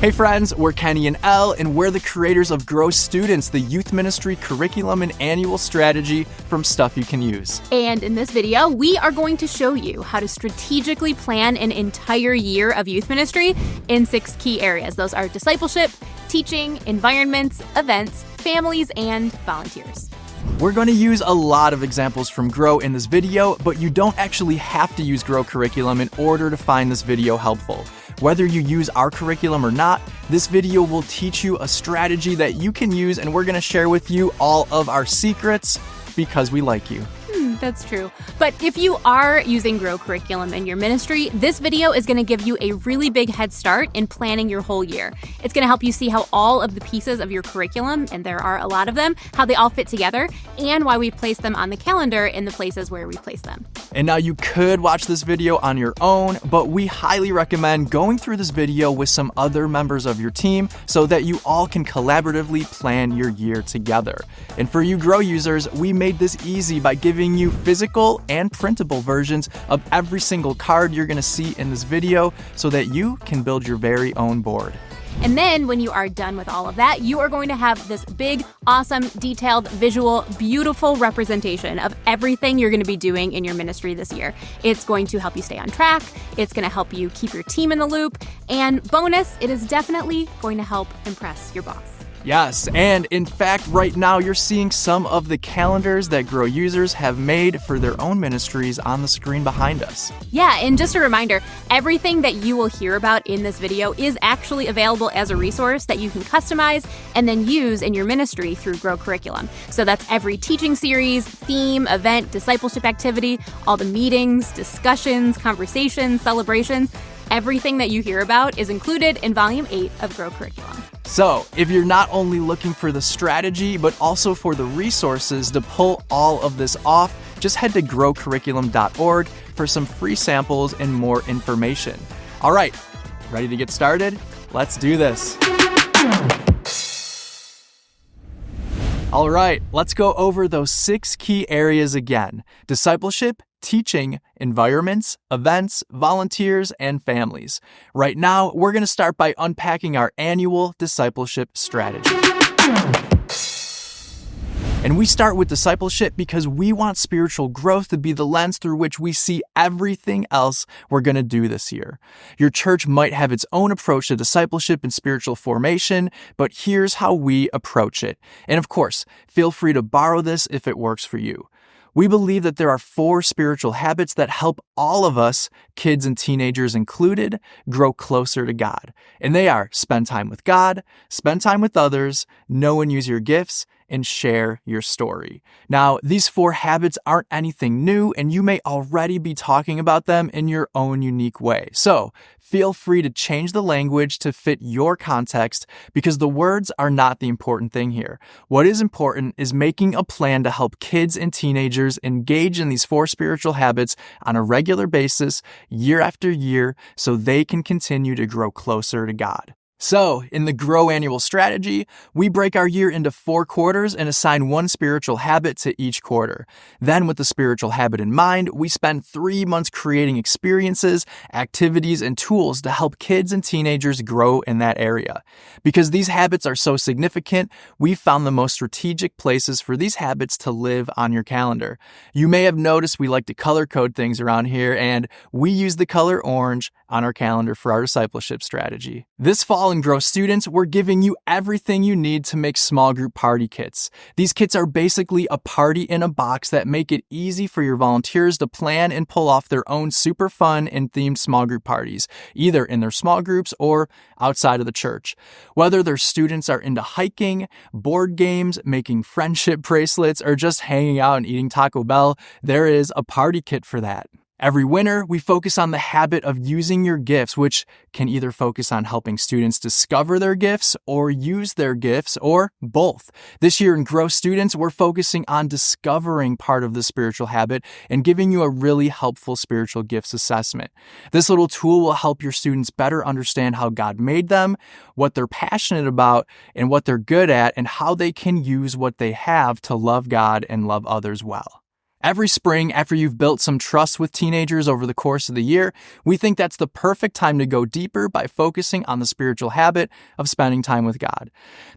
Hey friends, we're Kenny and Elle, and we're the creators of Grow Students, the youth ministry curriculum and annual strategy from Stuff You Can Use. And in this video, we are going to show you how to strategically plan an entire year of youth ministry in 6 key areas. Those are discipleship, teaching, environments, events, families, and volunteers. We're going to use a lot of examples from Grow in this video, but you don't actually have to use Grow curriculum in order to find this video helpful. Whether you use our curriculum or not, this video will teach you a strategy that you can use, and we're going to share with you all of our secrets because we like you. That's true. But if you are using Grow curriculum in your ministry, this video is going to give you a really big head start in planning your whole year. It's going to help you see how all of the pieces of your curriculum, and there are a lot of them, how they all fit together, and why we place them on the calendar in the places where we place them. And now you could watch this video on your own, but we highly recommend going through this video with some other members of your team so that you all can collaboratively plan your year together. And for you Grow users, we made this easy by giving you physical and printable versions of every single card you're going to see in this video so that you can build your very own board. And then when you are done with all of that, you are going to have this big, awesome, detailed, visual, beautiful representation of everything you're going to be doing in your ministry this year. It's going to help you stay on track. It's going to help you keep your team in the loop. And bonus, it is definitely going to help impress your boss. Yes, and in fact, right now you're seeing some of the calendars that Grow users have made for their own ministries on the screen behind us. Yeah, and just a reminder, everything that you will hear about in this video is actually available as a resource that you can customize and then use in your ministry through Grow curriculum. So that's every teaching series, theme, event, discipleship activity, all the meetings, discussions, conversations, celebrations. Everything that you hear about is included in Volume 8 of Grow curriculum. So, if you're not only looking for the strategy, but also for the resources to pull all of this off, just head to growcurriculum.org for some free samples and more information. All right, ready to get started? Let's do this. All right, let's go over those 6 key areas again: discipleship, teaching, environments, events, volunteers, and families. Right now, we're going to start by unpacking our annual discipleship strategy. And we start with discipleship because we want spiritual growth to be the lens through which we see everything else we're going to do this year. Your church might have its own approach to discipleship and spiritual formation, but here's how we approach it. And of course, feel free to borrow this if it works for you. We believe that there are 4 spiritual habits that help all of us, kids and teenagers included, grow closer to God. And they are spend time with God, spend time with others, know and use your gifts, and share your story. Now, these 4 habits aren't anything new, and you may already be talking about them in your own unique way. So, feel free to change the language to fit your context because the words are not the important thing here. What is important is making a plan to help kids and teenagers engage in these 4 spiritual habits on a regular basis, year after year, so they can continue to grow closer to God. So, in the Grow annual strategy, we break our year into 4 quarters and assign 1 spiritual habit to each quarter. Then, with the spiritual habit in mind, we spend 3 months creating experiences, activities, and tools to help kids and teenagers grow in that area. Because these habits are so significant, we found the most strategic places for these habits to live on your calendar. You may have noticed we like to color code things around here, and we use the color orange on our calendar for our discipleship strategy. This fall in Grow Students, we're giving you everything you need to make small group party kits. These kits are basically a party in a box that make it easy for your volunteers to plan and pull off their own super fun and themed small group parties, either in their small groups or outside of the church. Whether their students are into hiking, board games, making friendship bracelets, or just hanging out and eating Taco Bell, there is a party kit for that. Every winter, we focus on the habit of using your gifts, which can either focus on helping students discover their gifts or use their gifts, or both. This year in Grow Students, we're focusing on discovering part of the spiritual habit and giving you a really helpful spiritual gifts assessment. This little tool will help your students better understand how God made them, what they're passionate about, and what they're good at, and how they can use what they have to love God and love others well. Every spring, after you've built some trust with teenagers over the course of the year, we think that's the perfect time to go deeper by focusing on the spiritual habit of spending time with God.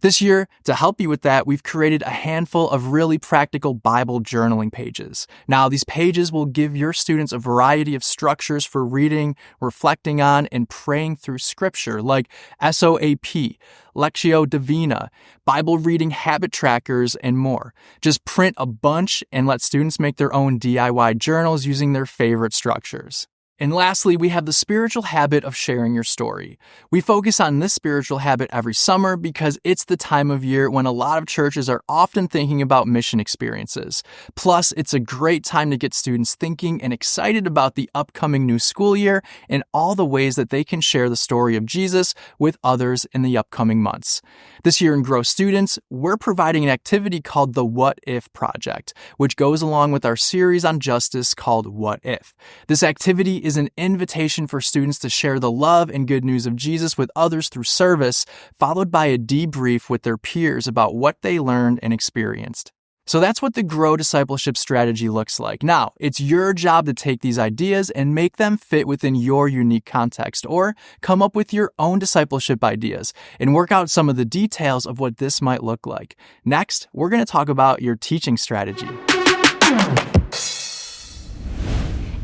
This year, to help you with that, we've created a handful of really practical Bible journaling pages. Now, these pages will give your students a variety of structures for reading, reflecting on, and praying through Scripture, like SOAP, Lectio Divina, Bible reading habit trackers, and more. Just print a bunch and let students make their own DIY journals using their favorite structures. And lastly, we have the spiritual habit of sharing your story. We focus on this spiritual habit every summer because it's the time of year when a lot of churches are often thinking about mission experiences. Plus, it's a great time to get students thinking and excited about the upcoming new school year and all the ways that they can share the story of Jesus with others in the upcoming months. This year in Grow Students, we're providing an activity called the What If Project, which goes along with our series on justice called What If. This activity is an invitation for students to share the love and good news of Jesus with others through service, followed by a debrief with their peers about what they learned and experienced. So that's what the Grow Discipleship strategy looks like. Now, it's your job to take these ideas and make them fit within your unique context, or come up with your own discipleship ideas and work out some of the details of what this might look like. Next, we're going to talk about your teaching strategy.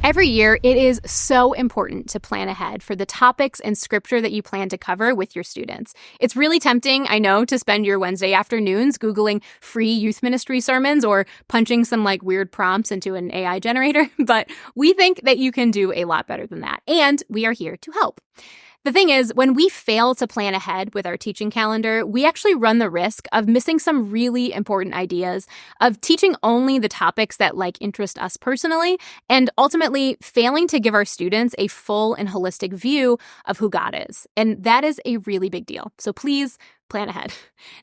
Every year, it is so important to plan ahead for the topics and scripture that you plan to cover with your students. It's really tempting, I know, to spend your Wednesday afternoons Googling free youth ministry sermons or punching some weird prompts into an AI generator, but we think that you can do a lot better than that, and we are here to help. The thing is, when we fail to plan ahead with our teaching calendar, we actually run the risk of missing some really important ideas, of teaching only the topics that interest us personally, and ultimately failing to give our students a full and holistic view of who God is. And that is a really big deal. So please plan ahead.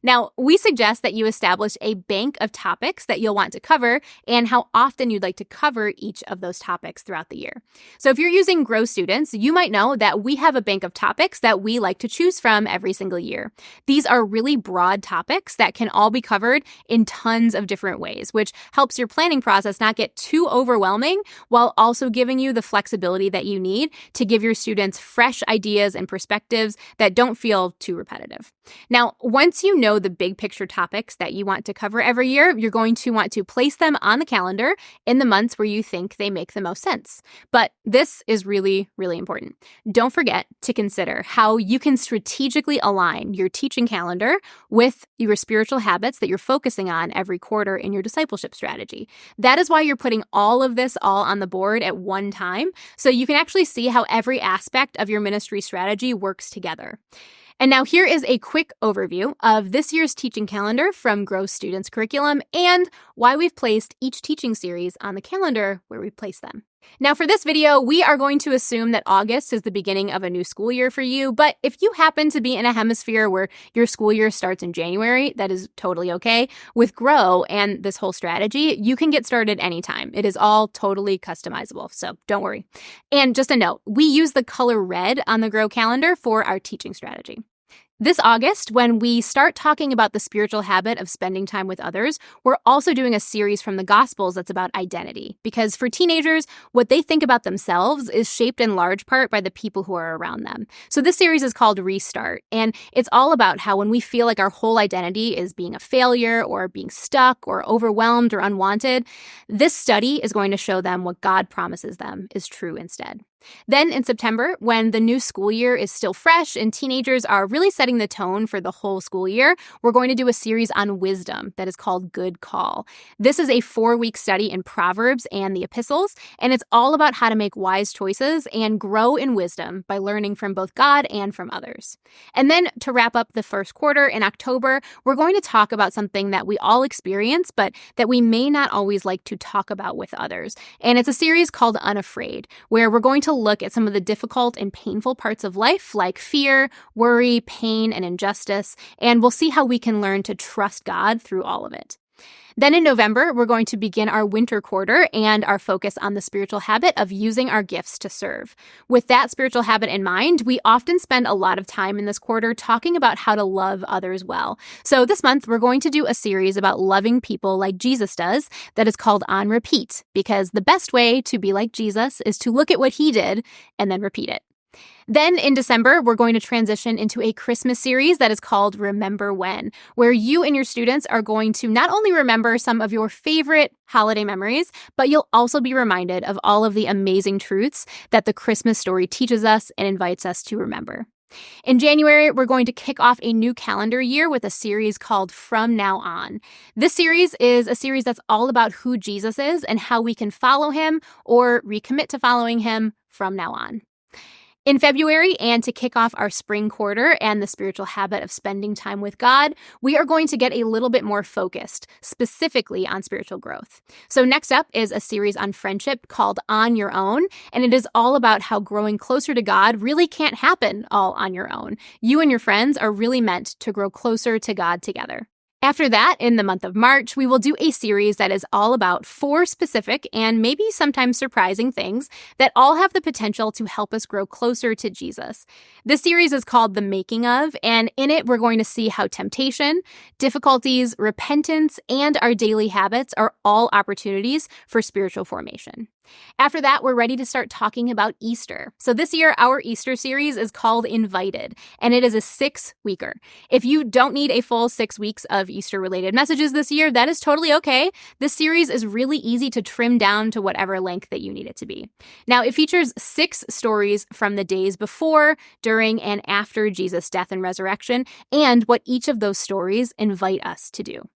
Now, we suggest that you establish a bank of topics that you'll want to cover and how often you'd like to cover each of those topics throughout the year. So if you're using Grow Students, you might know that we have a bank of topics that we like to choose from every single year. These are really broad topics that can all be covered in tons of different ways, which helps your planning process not get too overwhelming while also giving you the flexibility that you need to give your students fresh ideas and perspectives that don't feel too repetitive. Now, once you know the big picture topics that you want to cover every year, you're going to want to place them on the calendar in the months where you think they make the most sense. But this is really, really important. Don't forget to consider how you can strategically align your teaching calendar with your spiritual habits that you're focusing on every quarter in your discipleship strategy. That is why you're putting all of this on the board at one time, so you can actually see how every aspect of your ministry strategy works together. And now here is a quick overview of this year's teaching calendar from Grow Students curriculum and why we've placed each teaching series on the calendar where we place them. Now for this video, we are going to assume that August is the beginning of a new school year for you, but if you happen to be in a hemisphere where your school year starts in January, that is totally okay. With Grow and this whole strategy, you can get started anytime. It is all totally customizable, so don't worry. And just a note, we use the color red on the Grow calendar for our teaching strategy. This August, when we start talking about the spiritual habit of spending time with others, we're also doing a series from the Gospels that's about identity. Because for teenagers, what they think about themselves is shaped in large part by the people who are around them. So this series is called Restart, and it's all about how when we feel like our whole identity is being a failure or being stuck or overwhelmed or unwanted, this study is going to show them what God promises them is true instead. Then in September, when the new school year is still fresh and teenagers are really setting the tone for the whole school year, we're going to do a series on wisdom that is called Good Call. This is a 4-week study in Proverbs and the epistles, and it's all about how to make wise choices and grow in wisdom by learning from both God and from others. And then to wrap up the first quarter in October, we're going to talk about something that we all experience, but that we may not always like to talk about with others. And it's a series called Unafraid, where we're going to look at some of the difficult and painful parts of life, like fear, worry, pain, and injustice, and we'll see how we can learn to trust God through all of it. Then in November, we're going to begin our winter quarter and our focus on the spiritual habit of using our gifts to serve. With that spiritual habit in mind, we often spend a lot of time in this quarter talking about how to love others well. So this month, we're going to do a series about loving people like Jesus does that is called On Repeat, because the best way to be like Jesus is to look at what he did and then repeat it. Then in December, we're going to transition into a Christmas series that is called Remember When, where you and your students are going to not only remember some of your favorite holiday memories, but you'll also be reminded of all of the amazing truths that the Christmas story teaches us and invites us to remember. In January, we're going to kick off a new calendar year with a series called From Now On. This series is a series that's all about who Jesus is and how we can follow him or recommit to following him from now on. In February, and to kick off our spring quarter and the spiritual habit of spending time with God, we are going to get a little bit more focused, specifically on spiritual growth. So next up is a series on friendship called On Your Own, and it is all about how growing closer to God really can't happen all on your own. You and your friends are really meant to grow closer to God together. After that, in the month of March, we will do a series that is all about 4 specific and maybe sometimes surprising things that all have the potential to help us grow closer to Jesus. This series is called The Making Of, and in it, we're going to see how temptation, difficulties, repentance, and our daily habits are all opportunities for spiritual formation. After that, we're ready to start talking about Easter. So this year, our Easter series is called Invited, and it is a 6-weeker. If you don't need a full 6 weeks of Easter-related messages this year, that is totally okay. This series is really easy to trim down to whatever length that you need it to be. Now, it features 6 stories from the days before, during, and after Jesus' death and resurrection, and what each of those stories invite us to do.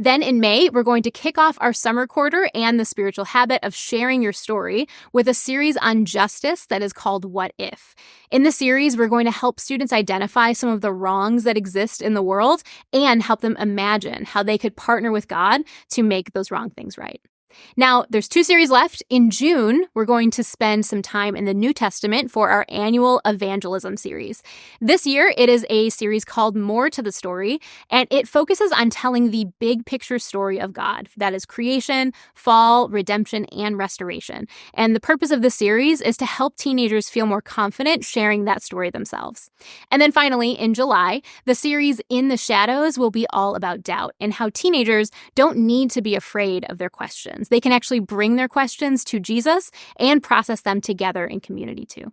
Then in May, we're going to kick off our summer quarter and the spiritual habit of sharing your story with a series on justice that is called What If? In the series, we're going to help students identify some of the wrongs that exist in the world and help them imagine how they could partner with God to make those wrong things right. Now, there's 2 series left. In June, we're going to spend some time in the New Testament for our annual evangelism series. This year, it is a series called More to the Story, and it focuses on telling the big picture story of God. That is creation, fall, redemption, and restoration. And the purpose of this series is to help teenagers feel more confident sharing that story themselves. And then finally, in July, the series In the Shadows will be all about doubt and how teenagers don't need to be afraid of their questions. They can actually bring their questions to Jesus and process them together in community too.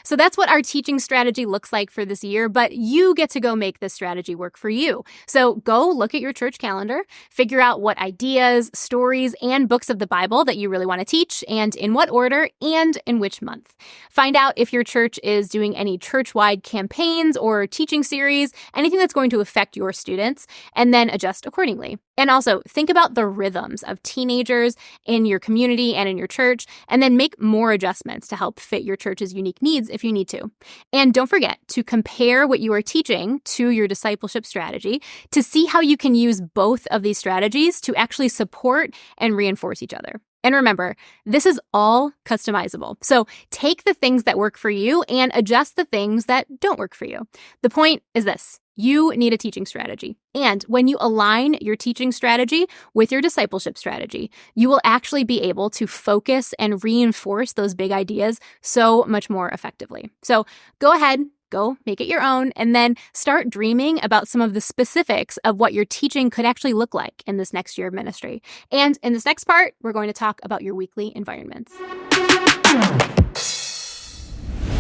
So that's what our teaching strategy looks like for this year, but you get to go make this strategy work for you. So go look at your church calendar, figure out what ideas, stories, and books of the Bible that you really want to teach, and in what order, and in which month. Find out if your church is doing any church-wide campaigns or teaching series, anything that's going to affect your students, and then adjust accordingly. And also, think about the rhythms of teenagers in your community and in your church, and then make more adjustments to help fit your church's unique needs if you need to. And don't forget to compare what you are teaching to your discipleship strategy to see how you can use both of these strategies to actually support and reinforce each other. And remember, this is all customizable. So take the things that work for you and adjust the things that don't work for you. The point is this. You need a teaching strategy. And when you align your teaching strategy with your discipleship strategy, you will actually be able to focus and reinforce those big ideas so much more effectively. So go ahead, go make it your own, and then start dreaming about some of the specifics of what your teaching could actually look like in this next year of ministry. And in this next part, we're going to talk about your weekly environments.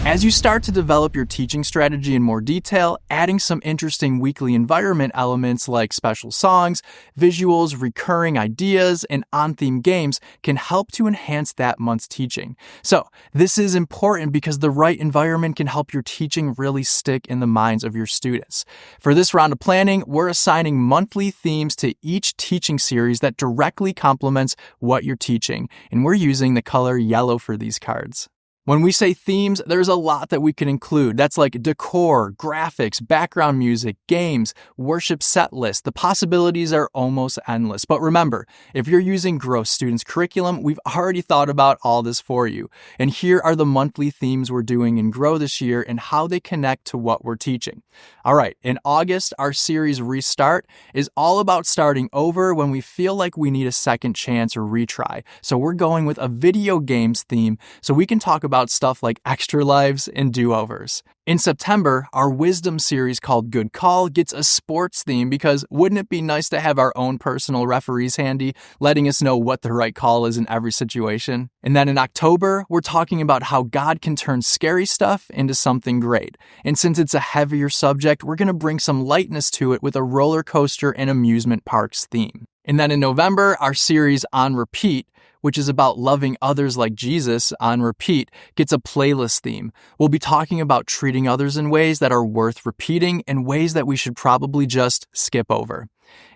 As you start to develop your teaching strategy in more detail, adding some interesting weekly environment elements like special songs, visuals, recurring ideas, and on-theme games can help to enhance that month's teaching. So, this is important because the right environment can help your teaching really stick in the minds of your students. For this round of planning, we're assigning monthly themes to each teaching series that directly complements what you're teaching, and we're using the color yellow for these cards. When we say themes, there's a lot that we can include. That's like decor, graphics, background music, games, worship set list. The possibilities are almost endless. But remember, if you're using Grow Students curriculum, we've already thought about all this for you. And here are the monthly themes we're doing in Grow this year and how they connect to what we're teaching. All right, in August, our series Restart is all about starting over when we feel like we need a second chance or retry. So we're going with a video games theme so we can talk about stuff like extra lives and do-overs. In September, our wisdom series called Good Call gets a sports theme because wouldn't it be nice to have our own personal referees handy, letting us know what the right call is in every situation? And then in October, we're talking about how God can turn scary stuff into something great. And since it's a heavier subject, we're going to bring some lightness to it with a roller coaster and amusement parks theme. And then in November, our series On Repeat, which is about loving others like Jesus on repeat, gets a playlist theme. We'll be talking about treating others in ways that are worth repeating and ways that we should probably just skip over.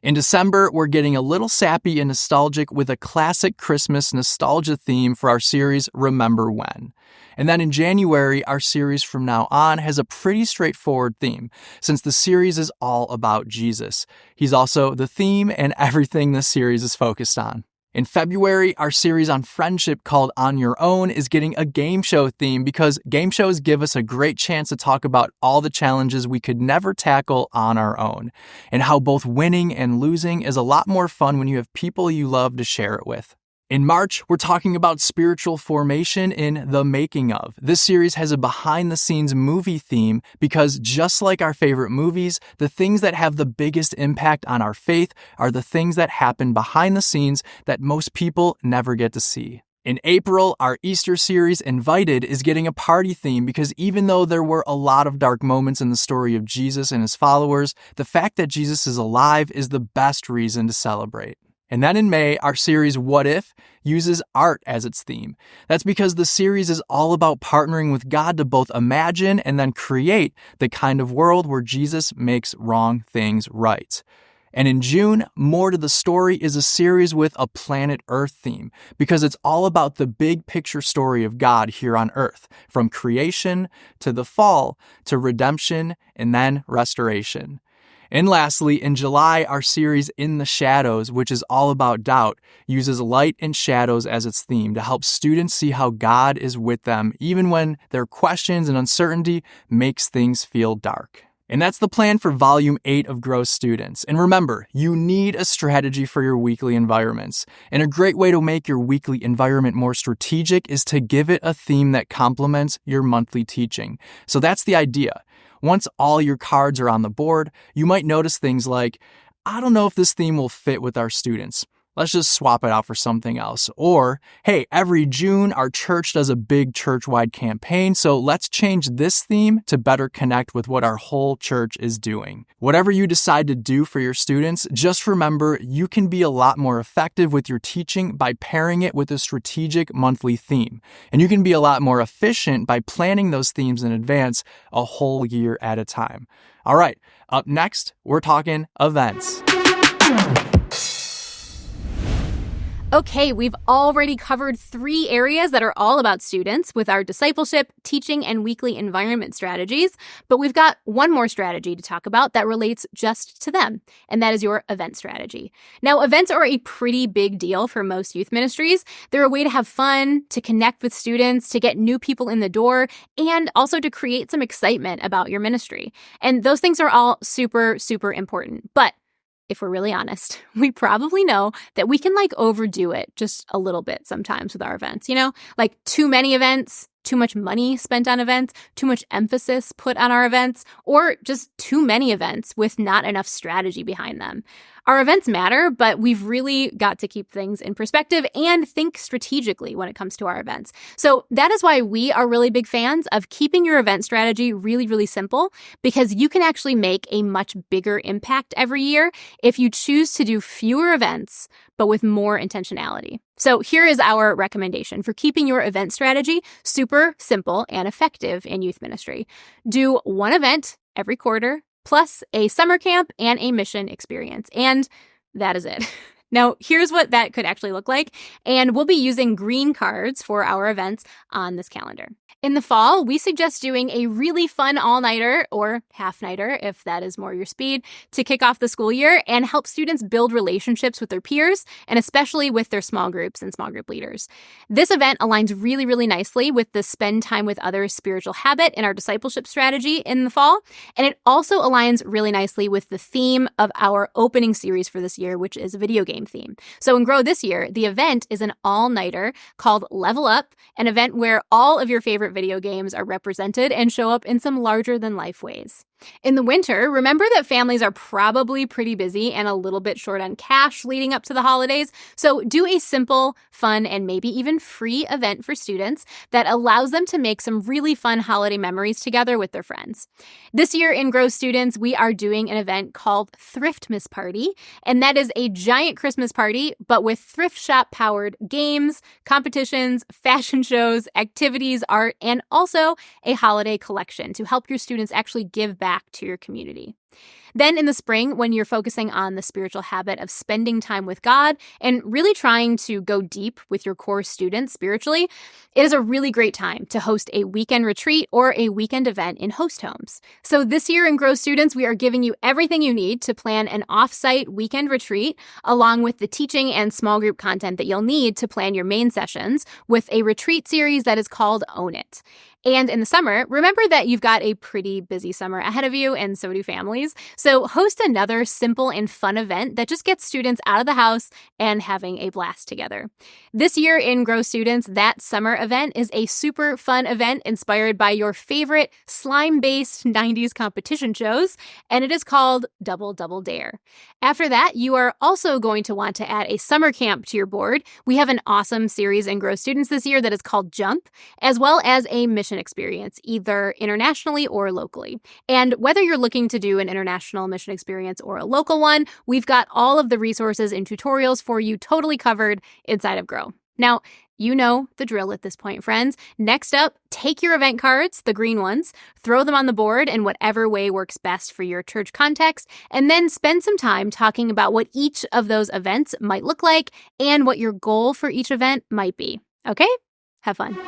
In December, we're getting a little sappy and nostalgic with a classic Christmas nostalgia theme for our series Remember When. And then in January, our series From Now On has a pretty straightforward theme, since the series is all about Jesus. He's also the theme and everything this series is focused on. In February, our series on friendship called On Your Own is getting a game show theme because game shows give us a great chance to talk about all the challenges we could never tackle on our own, and how both winning and losing is a lot more fun when you have people you love to share it with. In March, we're talking about spiritual formation in The Making Of. This series has a behind-the-scenes movie theme because just like our favorite movies, the things that have the biggest impact on our faith are the things that happen behind the scenes that most people never get to see. In April, our Easter series, Invited, is getting a party theme because even though there were a lot of dark moments in the story of Jesus and his followers, the fact that Jesus is alive is the best reason to celebrate. And then in May, our series What If uses art as its theme. That's because the series is all about partnering with God to both imagine and then create the kind of world where Jesus makes wrong things right. And in June, More to the Story is a series with a planet Earth theme because it's all about the big picture story of God here on Earth, from creation to the fall to redemption and then restoration. And lastly, in July, our series In the Shadows, which is all about doubt, uses light and shadows as its theme to help students see how God is with them, even when their questions and uncertainty makes things feel dark. And that's the plan for Volume 8 of Grow Students. And remember, you need a strategy for your weekly environments. And a great way to make your weekly environment more strategic is to give it a theme that complements your monthly teaching. So that's the idea. Once all your cards are on the board, you might notice things like, I don't know if this theme will fit with our students. Let's just swap it out for something else. Or, hey, every June, our church does a big church-wide campaign, so let's change this theme to better connect with what our whole church is doing. Whatever you decide to do for your students, just remember you can be a lot more effective with your teaching by pairing it with a strategic monthly theme. And you can be a lot more efficient by planning those themes in advance a whole year at a time. All right, up next, we're talking events. Okay, we've already covered 3 areas that are all about students with our discipleship, teaching, and weekly environment strategies, but we've got one more strategy to talk about that relates just to them, and that is your event strategy. Now, events are a pretty big deal for most youth ministries. They're a way to have fun, to connect with students, to get new people in the door, and also to create some excitement about your ministry. And those things are all super, super important. But if we're really honest, we probably know that we can overdo it just a little bit sometimes with our events, like too many events, too much money spent on events, too much emphasis put on our events, or just too many events with not enough strategy behind them. Our events matter, but we've really got to keep things in perspective and think strategically when it comes to our events. So that is why we are really big fans of keeping your event strategy really, really simple, because you can actually make a much bigger impact every year if you choose to do fewer events, but with more intentionality. So here is our recommendation for keeping your event strategy super simple and effective in youth ministry. Do one event every quarter, plus a summer camp and a mission experience. And that is it. Now, here's what that could actually look like, and we'll be using green cards for our events on this calendar. In the fall, we suggest doing a really fun all-nighter or half-nighter, if that is more your speed, to kick off the school year and help students build relationships with their peers, and especially with their small groups and small group leaders. This event aligns really, really nicely with the spend time with others spiritual habit in our discipleship strategy in the fall, and it also aligns really nicely with the theme of our opening series for this year, which is a video game theme. So in Grow this year, the event is an all-nighter called Level Up, an event where all of your favorite video games are represented and show up in some larger-than-life ways. In the winter, remember that families are probably pretty busy and a little bit short on cash leading up to the holidays, so do a simple, fun, and maybe even free event for students that allows them to make some really fun holiday memories together with their friends. This year in Grow Students, we are doing an event called Thriftmas Party, and that is a giant Christmas party, but with thrift shop-powered games, competitions, fashion shows, activities, art, and also a holiday collection to help your students actually give back to your community. Then in the spring, when you're focusing on the spiritual habit of spending time with God and really trying to go deep with your core students spiritually, it is a really great time to host a weekend retreat or a weekend event in host homes. So this year in Grow Students, we are giving you everything you need to plan an off-site weekend retreat, along with the teaching and small group content that you'll need to plan your main sessions with a retreat series that is called Own It. And in the summer, remember that you've got a pretty busy summer ahead of you, and so do families. So host another simple and fun event that just gets students out of the house and having a blast together. This year in Grow Students, that summer event is a super fun event inspired by your favorite slime-based 90s competition shows, and it is called Double Double Dare. After that, you are also going to want to add a summer camp to your board. We have an awesome series in Grow Students this year that is called Jump, as well as a mission experience, either internationally or locally. And whether you're looking to do an international mission experience or a local one, we've got all of the resources and tutorials for you totally covered inside of Grow. Now, you know the drill at this point, friends. Next up, take your event cards, the green ones, throw them on the board in whatever way works best for your church context, and then spend some time talking about what each of those events might look like and what your goal for each event might be. Okay? Have fun.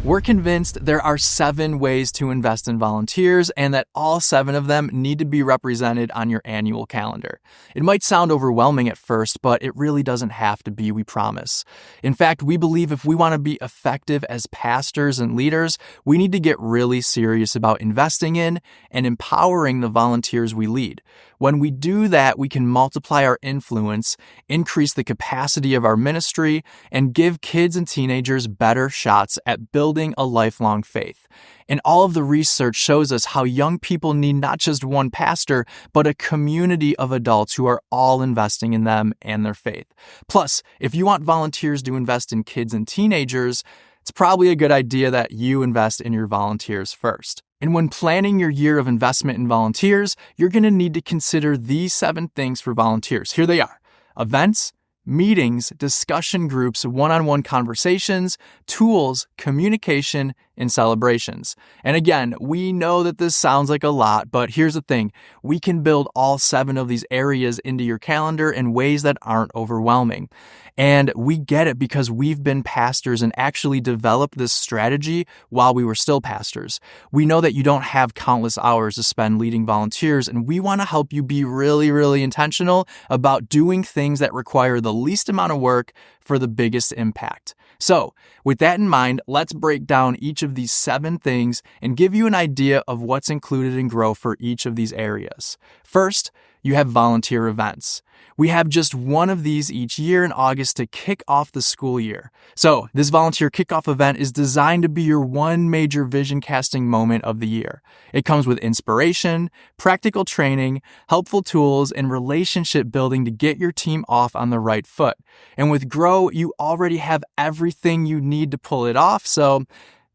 We're convinced there are 7 ways to invest in volunteers and that all 7 of them need to be represented on your annual calendar. It might sound overwhelming at first, but it really doesn't have to be, we promise. In fact, we believe if we want to be effective as pastors and leaders, we need to get really serious about investing in and empowering the volunteers we lead. When we do that, we can multiply our influence, increase the capacity of our ministry, and give kids and teenagers better shots at building a lifelong faith. And all of the research shows us how young people need not just one pastor, but a community of adults who are all investing in them and their faith. Plus, if you want volunteers to invest in kids and teenagers, it's probably a good idea that you invest in your volunteers first. And when planning your year of investment in volunteers, you're going to need to consider these 7 things for volunteers. Here they are: events, meetings, discussion groups, one-on-one conversations, tools, communication, and celebrations. And again, we know that this sounds like a lot, but here's the thing. We can build all 7 of these areas into your calendar in ways that aren't overwhelming. And we get it because we've been pastors and actually developed this strategy while we were still pastors. We know that you don't have countless hours to spend leading volunteers, and we want to help you be really, really intentional about doing things that require the least amount of work for the biggest impact. So, with that in mind, let's break down each of these 7 things and give you an idea of what's included in Grow for each of these areas. First, you have volunteer events. We have just one of these each year in August to kick off the school year. So this volunteer kickoff event is designed to be your one major vision casting moment of the year. It comes with inspiration, practical training, helpful tools, and relationship building to get your team off on the right foot. And with Grow, you already have everything you need to pull it off, so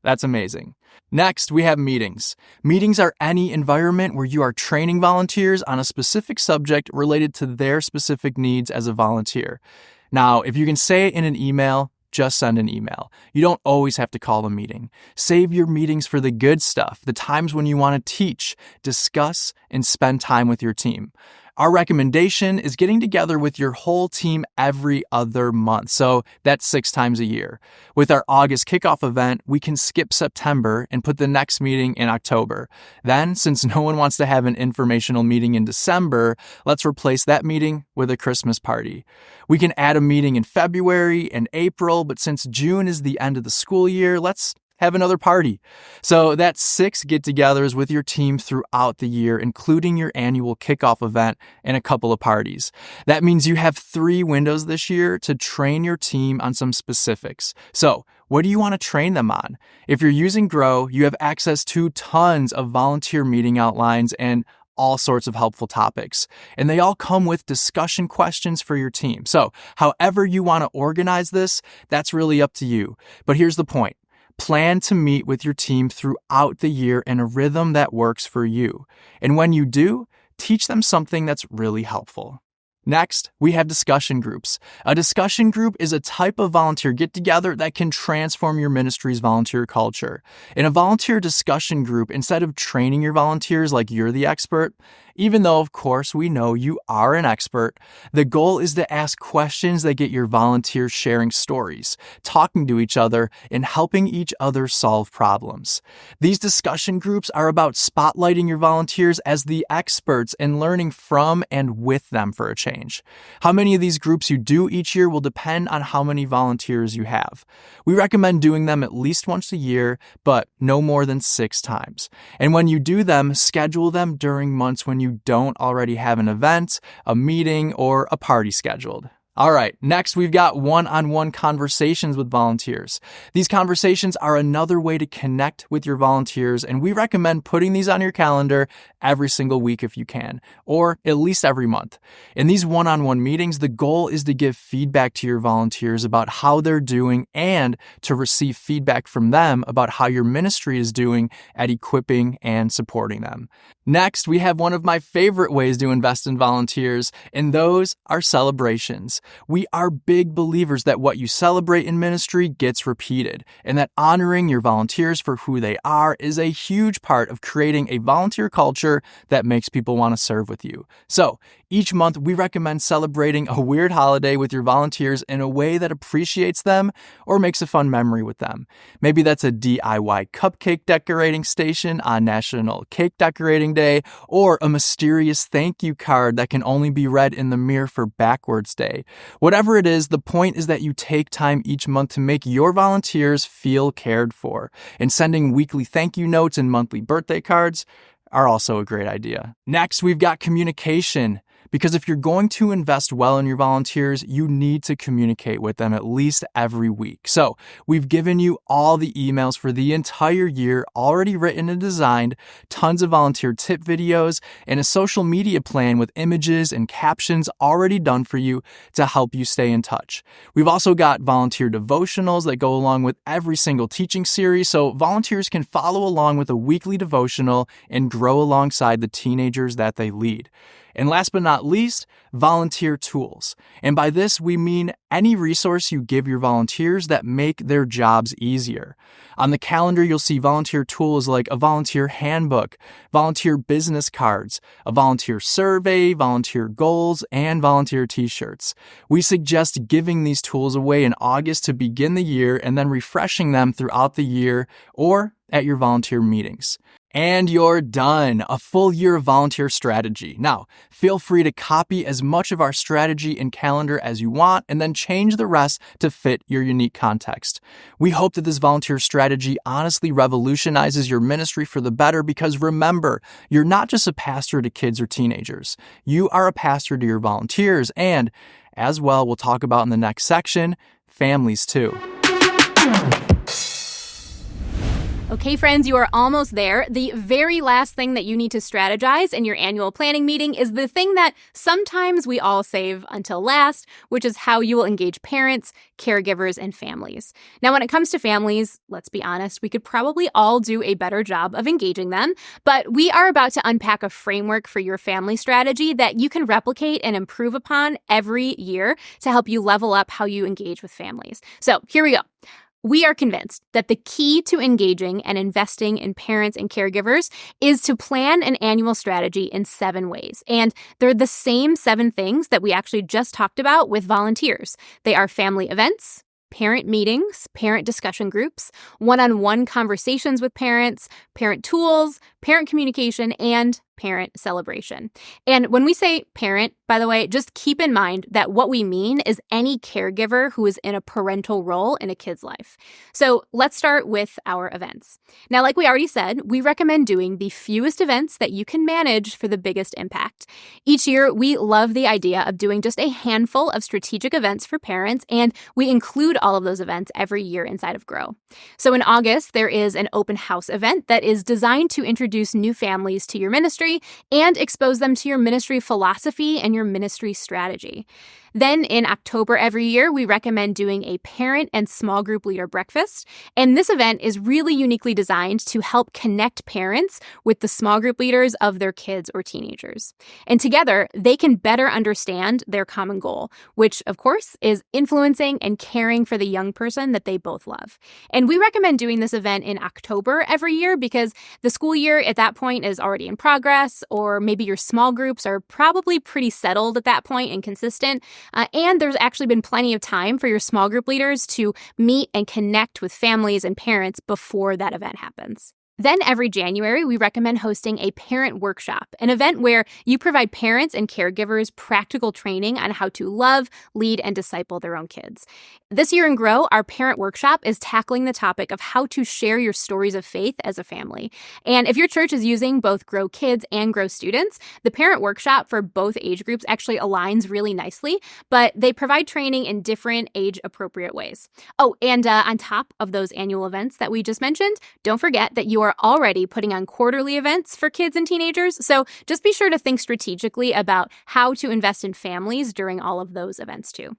that's amazing. Next, we have meetings. Meetings are any environment where you are training volunteers on a specific subject related to their specific needs as a volunteer. Now, if you can say it in an email, just send an email. You don't always have to call a meeting. Save your meetings for the good stuff, the times when you want to teach, discuss, and spend time with your team. Our recommendation is getting together with your whole team every other month, so that's 6 times a year. With our August kickoff event, we can skip September and put the next meeting in October. Then, since no one wants to have an informational meeting in December, let's replace that meeting with a Christmas party. We can add a meeting in February and April, but since June is the end of the school year, let's have another party. So that's 6 get-togethers with your team throughout the year, including your annual kickoff event and a couple of parties. That means you have 3 windows this year to train your team on some specifics. So what do you want to train them on? If you're using Grow, you have access to tons of volunteer meeting outlines and all sorts of helpful topics. And they all come with discussion questions for your team. So however you want to organize this, that's really up to you. But here's the point. Plan to meet with your team throughout the year in a rhythm that works for you. And when you do, teach them something that's really helpful. Next, we have discussion groups. A discussion group is a type of volunteer get-together that can transform your ministry's volunteer culture. In a volunteer discussion group, instead of training your volunteers like you're the expert, even though, of course, we know you are an expert, the goal is to ask questions that get your volunteers sharing stories, talking to each other, and helping each other solve problems. These discussion groups are about spotlighting your volunteers as the experts and learning from and with them for a change. How many of these groups you do each year will depend on how many volunteers you have. We recommend doing them at least once a year, but no more than 6 times. And when you do them, schedule them during months when you don't already have an event, a meeting, or a party scheduled. All right, next we've got one-on-one conversations with volunteers. These conversations are another way to connect with your volunteers, and we recommend putting these on your calendar every single week if you can, or at least every month. In these one-on-one meetings, the goal is to give feedback to your volunteers about how they're doing and to receive feedback from them about how your ministry is doing at equipping and supporting them. Next, we have one of my favorite ways to invest in volunteers, and those are celebrations. We are big believers that what you celebrate in ministry gets repeated, and that honoring your volunteers for who they are is a huge part of creating a volunteer culture that makes people want to serve with you. So, each month we recommend celebrating a weird holiday with your volunteers in a way that appreciates them or makes a fun memory with them. Maybe that's a DIY cupcake decorating station on National Cake Decorating Day, or a mysterious thank you card that can only be read in the mirror for Backwards Day. Whatever it is, the point is that you take time each month to make your volunteers feel cared for. And sending weekly thank you notes and monthly birthday cards are also a great idea. Next, we've got communication. Because if you're going to invest well in your volunteers, you need to communicate with them at least every week. So we've given you all the emails for the entire year already written and designed, tons of volunteer tip videos, and a social media plan with images and captions already done for you to help you stay in touch. We've also got volunteer devotionals that go along with every single teaching series, so volunteers can follow along with a weekly devotional and grow alongside the teenagers that they lead. And last but not least, volunteer tools. And by this, we mean any resource you give your volunteers that make their jobs easier. On the calendar, you'll see volunteer tools like a volunteer handbook, volunteer business cards, a volunteer survey, volunteer goals, and volunteer t-shirts. We suggest giving these tools away in August to begin the year and then refreshing them throughout the year or at your volunteer meetings. And you're done. A full year of volunteer strategy. Now, feel free to copy as much of our strategy and calendar as you want and then change the rest to fit your unique context. We hope that this volunteer strategy honestly revolutionizes your ministry for the better because remember, you're not just a pastor to kids or teenagers. You are a pastor to your volunteers and, as well, we'll talk about in the next section, families too. Okay, friends, you are almost there. The very last thing that you need to strategize in your annual planning meeting is the thing that sometimes we all save until last, which is how you will engage parents, caregivers, and families. Now, when it comes to families, let's be honest, we could probably all do a better job of engaging them, but we are about to unpack a framework for your family strategy that you can replicate and improve upon every year to help you level up how you engage with families. So here we go. We are convinced that the key to engaging and investing in parents and caregivers is to plan an annual strategy in 7 ways. And they're the same 7 things that we actually just talked about with volunteers. They are family events, parent meetings, parent discussion groups, one-on-one conversations with parents, parent tools, parent communication, and parent celebration. And when we say parent, by the way, just keep in mind that what we mean is any caregiver who is in a parental role in a kid's life. So let's start with our events. Now, like we already said, we recommend doing the fewest events that you can manage for the biggest impact. Each year, we love the idea of doing just a handful of strategic events for parents, and we include all of those events every year inside of Grow. So in August, there is an open house event that is designed to introduce new families to your ministry and expose them to your ministry philosophy and your ministry strategy. Then in October every year, we recommend doing a parent and small group leader breakfast. And this event is really uniquely designed to help connect parents with the small group leaders of their kids or teenagers. And together, they can better understand their common goal, which, of course, is influencing and caring for the young person that they both love. And we recommend doing this event in October every year because the school year at that point is already in progress, or maybe your small groups are probably pretty settled at that point and consistent. And there's actually been plenty of time for your small group leaders to meet and connect with families and parents before that event happens. Then every January, we recommend hosting a parent workshop, an event where you provide parents and caregivers practical training on how to love, lead, and disciple their own kids. This year in Grow, our parent workshop is tackling the topic of how to share your stories of faith as a family. And if your church is using both Grow Kids and Grow Students, the parent workshop for both age groups actually aligns really nicely, but they provide training in different age-appropriate ways. Oh, and on top of those annual events that we just mentioned, don't forget that you are already putting on quarterly events for kids and teenagers, so just be sure to think strategically about how to invest in families during all of those events too.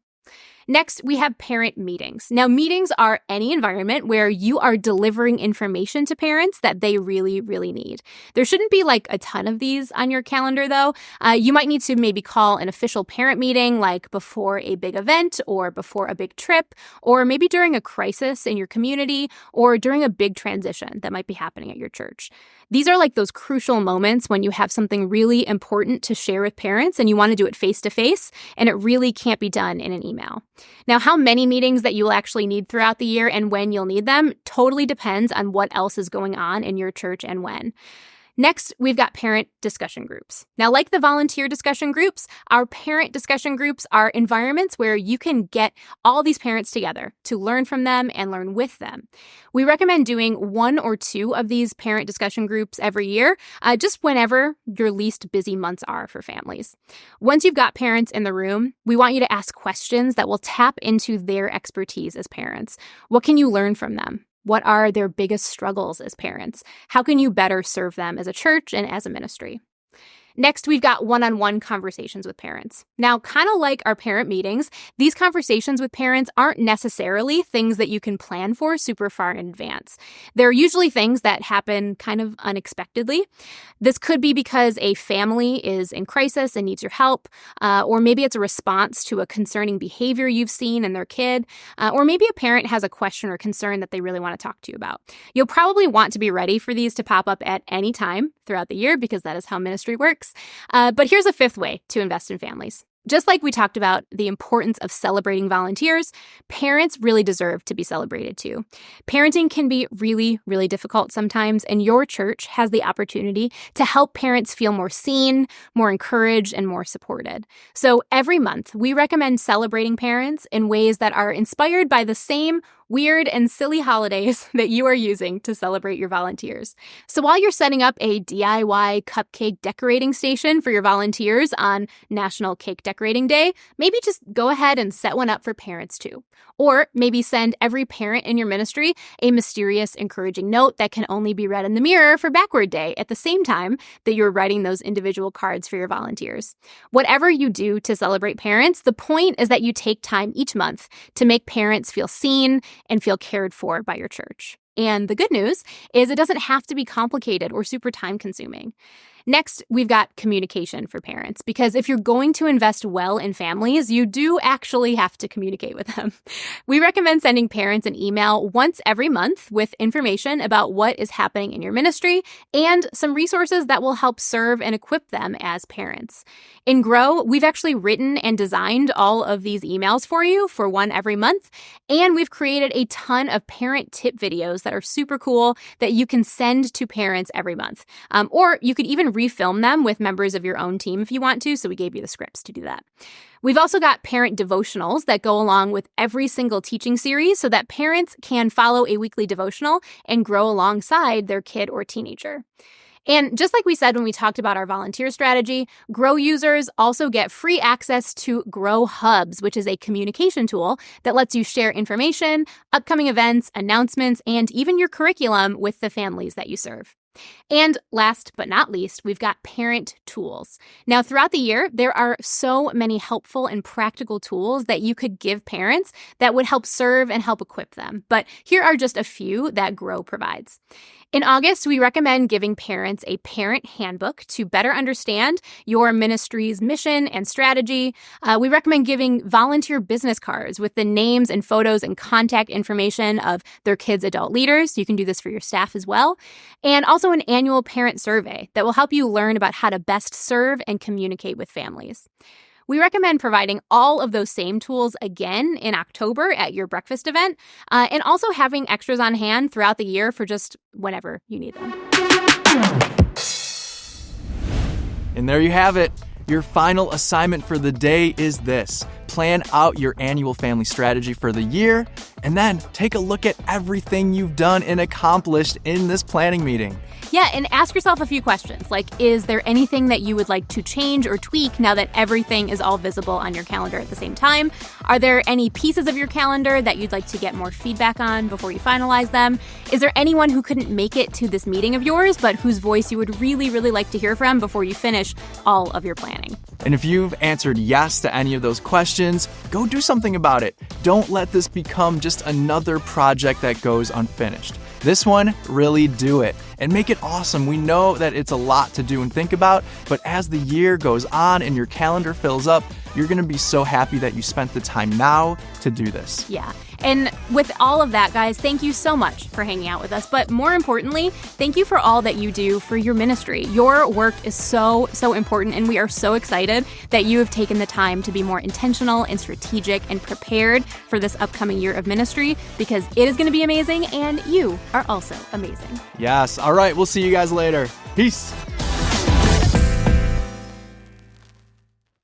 Next, we have parent meetings. Now, meetings are any environment where you are delivering information to parents that they really, really need. There shouldn't be like a ton of these on your calendar, though. You might need to maybe call an official parent meeting like before a big event or before a big trip, or maybe during a crisis in your community or during a big transition that might be happening at your church. These are like those crucial moments when you have something really important to share with parents and you want to do it face to face, and it really can't be done in an email. Now, how many meetings that you will actually need throughout the year and when you'll need them totally depends on what else is going on in your church and when. Next, we've got parent discussion groups. Now, like the volunteer discussion groups, our parent discussion groups are environments where you can get all these parents together to learn from them and learn with them. We recommend doing 1 or 2 of these parent discussion groups every year, just whenever your least busy months are for families. Once you've got parents in the room, we want you to ask questions that will tap into their expertise as parents. What can you learn from them? What are their biggest struggles as parents? How can you better serve them as a church and as a ministry? Next, we've got one-on-one conversations with parents. Now, kind of like our parent meetings, these conversations with parents aren't necessarily things that you can plan for super far in advance. They're usually things that happen kind of unexpectedly. This could be because a family is in crisis and needs your help, or maybe it's a response to a concerning behavior you've seen in their kid, or maybe a parent has a question or concern that they really want to talk to you about. You'll probably want to be ready for these to pop up at any time throughout the year because that is how ministry works. But here's a 5th way to invest in families. Just like we talked about the importance of celebrating volunteers, parents really deserve to be celebrated too. Parenting can be really, really difficult sometimes, and your church has the opportunity to help parents feel more seen, more encouraged, and more supported. So every month, we recommend celebrating parents in ways that are inspired by the same weird and silly holidays that you are using to celebrate your volunteers. So while you're setting up a DIY cupcake decorating station for your volunteers on National Cake Decorating Day, maybe just go ahead and set one up for parents too. Or maybe send every parent in your ministry a mysterious, encouraging note that can only be read in the mirror for Backward Day at the same time that you're writing those individual cards for your volunteers. Whatever you do to celebrate parents, the point is that you take time each month to make parents feel seen and feel cared for by your church. And the good news is it doesn't have to be complicated or super time-consuming. Next, we've got communication for parents, because if you're going to invest well in families, you do actually have to communicate with them. We recommend sending parents an email once every month with information about what is happening in your ministry and some resources that will help serve and equip them as parents. In Grow, we've actually written and designed all of these emails for you for one every month, and we've created a ton of parent tip videos that are super cool that you can send to parents every month. Or you could even refilm them with members of your own team if you want to, so we gave you the scripts to do that. We've also got parent devotionals that go along with every single teaching series so that parents can follow a weekly devotional and grow alongside their kid or teenager. And just like we said when we talked about our volunteer strategy, Grow users also get free access to Grow Hubs, which is a communication tool that lets you share information, upcoming events, announcements, and even your curriculum with the families that you serve. And last but not least, we've got parent tools. Now, throughout the year, there are so many helpful and practical tools that you could give parents that would help serve and help equip them. But here are just a few that Grow provides. In August, we recommend giving parents a parent handbook to better understand your ministry's mission and strategy. We recommend giving volunteer business cards with the names and photos and contact information of their kids' adult leaders. You can do this for your staff as well. And also an annual parent survey that will help you learn about how to best serve and communicate with families. We recommend providing all of those same tools again in October at your breakfast event, and also having extras on hand throughout the year for just whenever you need them. And there you have it. Your final assignment for the day is this. Plan out your annual family strategy for the year, and then take a look at everything you've done and accomplished in this planning meeting. Yeah, and ask yourself a few questions, like, is there anything that you would like to change or tweak now that everything is all visible on your calendar at the same time? Are there any pieces of your calendar that you'd like to get more feedback on before you finalize them? Is there anyone who couldn't make it to this meeting of yours, but whose voice you would really, really like to hear from before you finish all of your planning? And if you've answered yes to any of those questions, go do something about it. Don't let this become just another project that goes unfinished. This one, really do it and make it awesome. We know that it's a lot to do and think about, but as the year goes on and your calendar fills up, you're going to be so happy that you spent the time now to do this. Yeah. And with all of that, guys, thank you so much for hanging out with us. But more importantly, thank you for all that you do for your ministry. Your work is so, so important, and we are so excited that you have taken the time to be more intentional and strategic and prepared for this upcoming year of ministry, because it is going to be amazing, and you are also amazing. Yes. All right. We'll see you guys later. Peace.